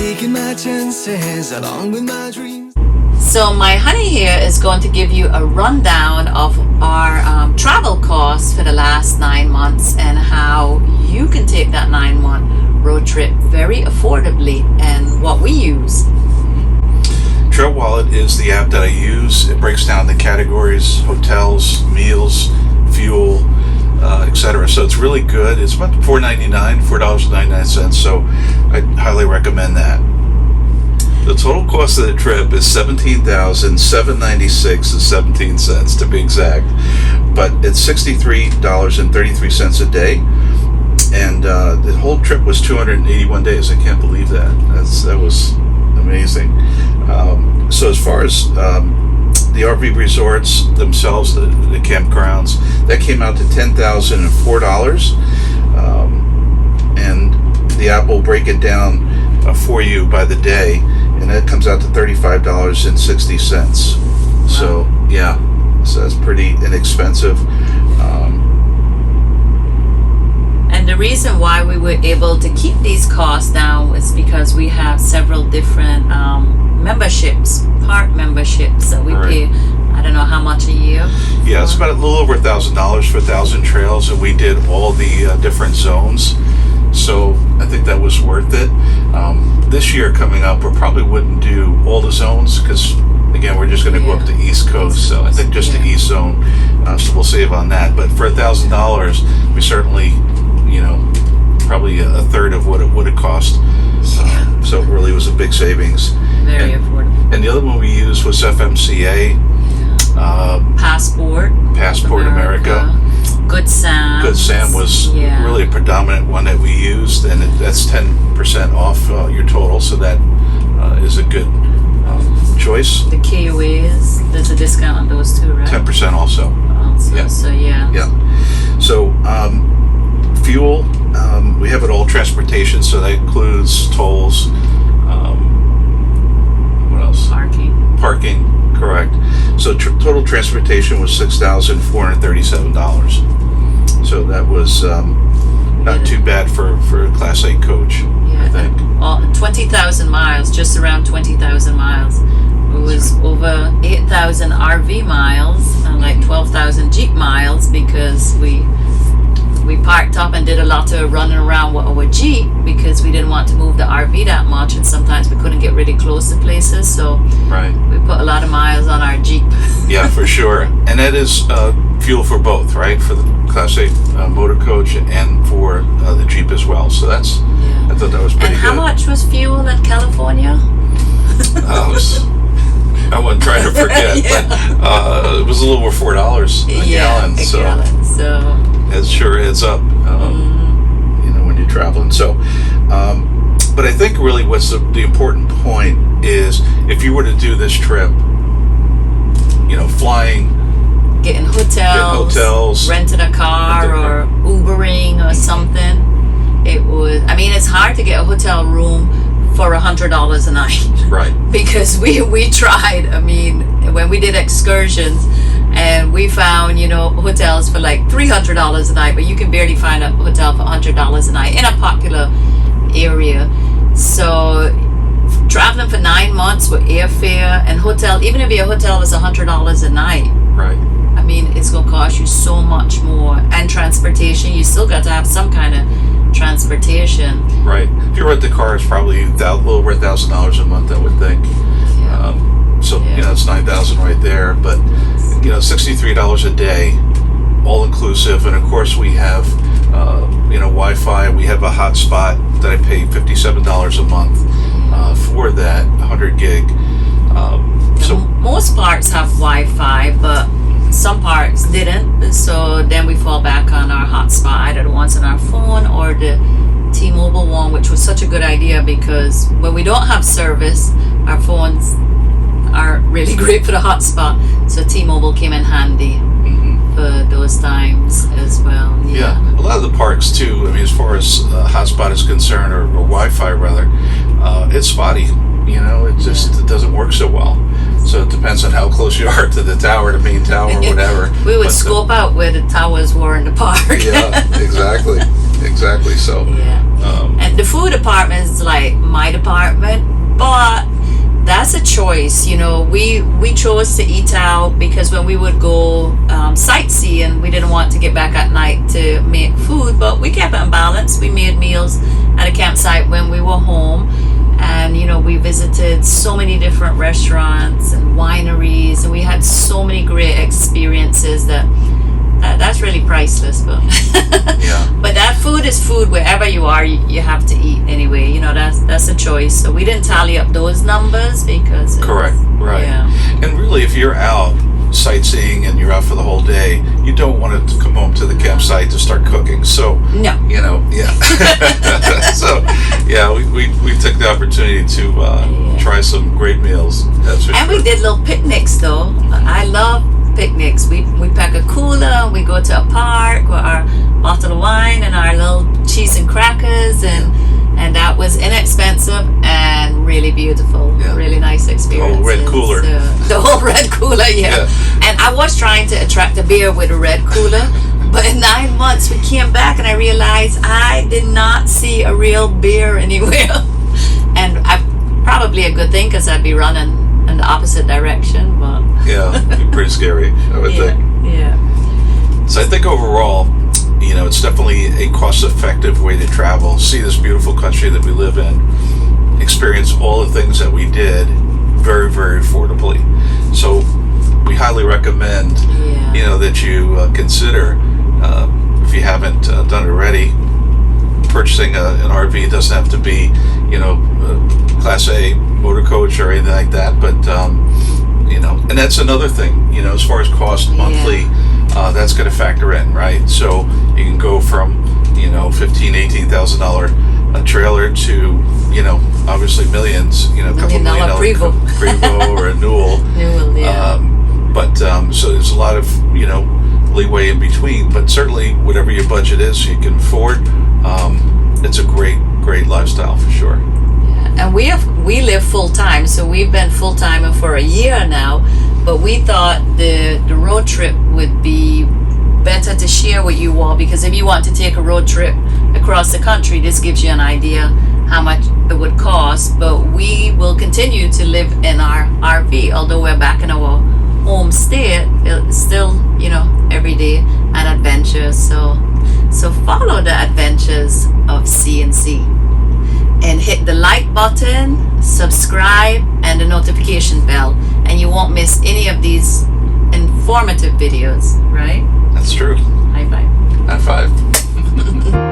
taking my chances along with my dreams. So my honey here is going to give you a rundown of our travel costs for the last 9 months and how you can take that 9-month road trip very affordably and what we use. Trail Wallet is the app that I use. It breaks down the categories: hotels, meals, fuel, etc. So it's really good. It's about $4.99, so I highly recommend that. The total cost of the trip is $17,796.17 to be exact, but it's $63.33 a day, and the whole trip was 281 days. I can't believe that. That was amazing. So as far as the RV resorts themselves, the campgrounds, that came out to $10,004, and the app will break it down for you by the day, and that comes out to $35.60. So yeah, so that's pretty inexpensive. And the reason why we were able to keep these costs down was because we have several different memberships, park memberships that we pay. I don't know how much a year. Yeah, it's about a little over $1,000 for 1,000 trails, and we did all the different zones. So I think that was worth it. This year coming up, we probably wouldn't do all the zones because, again, we're just going to go up the East Coast. So I think just the East Zone. So we'll save on that. But for $1,000, we certainly, probably a third of what it would have cost. So it really was a big savings. Very affordable. And the other one we used was FMCA. Passport America. Good Sam. Good Sam was really a predominant one that we used, and that's 10% off your total, so that is a good choice. The KOAs, there's a discount on those too, right? 10% also. Yeah. So Yeah. So fuel, we have it all transportation, so that includes tolls. What else? Parking, correct. So total transportation was $6,437. So that was not too bad for a Class 8 coach, I think. 20,000 miles, just around 20,000 miles. It was over 8,000 RV miles and like 12,000 Jeep miles because we parked up and did a lot of running around with our Jeep because we didn't want to move the RV that much, and sometimes we couldn't get really close to places, so we put a lot of miles on our Jeep. Yeah, for sure. And that is fuel for both, right? For the Class 8 motor coach and for the Jeep as well. So I thought that was pretty good. And how much was fuel in California? I wasn't trying to forget, but it was a little over $4 a gallon. So it sure adds up, when you're traveling. So, but I think really what's the important point is if you were to do this trip, flying, getting hotels, renting a car, or Ubering or something, it's hard to get a hotel room for $100 a night. Right. Because we tried, when we did excursions, and we found, hotels for like $300 a night, but you can barely find a hotel for $100 a night in a popular area. So traveling for 9 months with airfare and hotel, even if your hotel was $100 a night, right? It's going to cost you so much more. And transportation, you still got to have some kind of transportation. Right. If you rent the car, it's probably a little over $1,000 a month, I would think. It's $9,000 right there. But $63 a day, all inclusive, and of course we have Wi-Fi. We have a hotspot that I pay $57 a month for that 100 gig. So most parks have Wi-Fi, but some parks didn't. So then we fall back on our hotspot, either the ones on our phone or the T-Mobile one, which was such a good idea because when we don't have service, our phones are really great for the hotspot. So T-Mobile came in handy for those times as well. Yeah, a lot of the parks too. As far as hotspot is concerned, or Wi-Fi rather, it's spotty. It doesn't work so well. So it depends on how close you are to the tower, the main tower, or whatever. We would scope out where the towers were in the park. Yeah, exactly. So And the food department is like my department, but that's a choice. You know, we chose to eat out because when we would go sightseeing, we didn't want to get back at night to make food, but we kept it in balance. We made meals at a campsite when we were home, and you know, we visited so many different restaurants and wineries, and we had so many great experiences that's really priceless. But Yeah. but that food is food wherever you are. You have to eat anyway. You know, that's a choice. So we didn't tally up those numbers because Correct. Right. Yeah. And really, if you're out sightseeing and you're out for the whole day, you don't want to come home to the campsite to start cooking. So, No. you know, yeah. So, yeah, we took the opportunity to try some great meals. That's for And sure. we did little picnics though. I love picnics. We pack a cooler, we go to a park with our bottle of wine and our little cheese and crackers, and that was inexpensive and really beautiful. Yeah. Really nice experience. whole red cooler. The whole red cooler, yeah. And I was trying to attract a beer with a red cooler, but in 9 months we came back and I realized I did not see a real beer anywhere. And probably a good thing because I'd be running in the opposite direction, but Yeah, it'd be pretty scary, I would think. yeah. So I think overall, you know, it's definitely a cost-effective way to travel, see this beautiful country that we live in, experience all the things that we did very, very affordably. So we highly recommend, Yeah. you know, that you consider, if you haven't done it already, purchasing an RV. Doesn't have to be, you know, Class A motor coach or anything like that, but you know, and that's another thing, you know, as far as cost monthly, that's going to factor in, right? So you can go from, you know, $18,000 a trailer to, you know, obviously millions, you know, a couple $1 million $1 million Prevo or a Newell. Newell, yeah. But so there's a lot of, you know, leeway in between, but certainly whatever your budget is, you can afford. It's a great lifestyle for sure. And we live full time, so we've been full time for a year now. But we thought the road trip would be better to share with you all, because if you want to take a road trip across the country, this gives you an idea how much it would cost. But we will continue to live in our RV, although we're back in our home state. It's still, you know, every day an adventure. So follow the adventures of C&C. And hit the like button, subscribe, and the notification bell, and you won't miss any of these informative videos, right? That's true. High five. High five.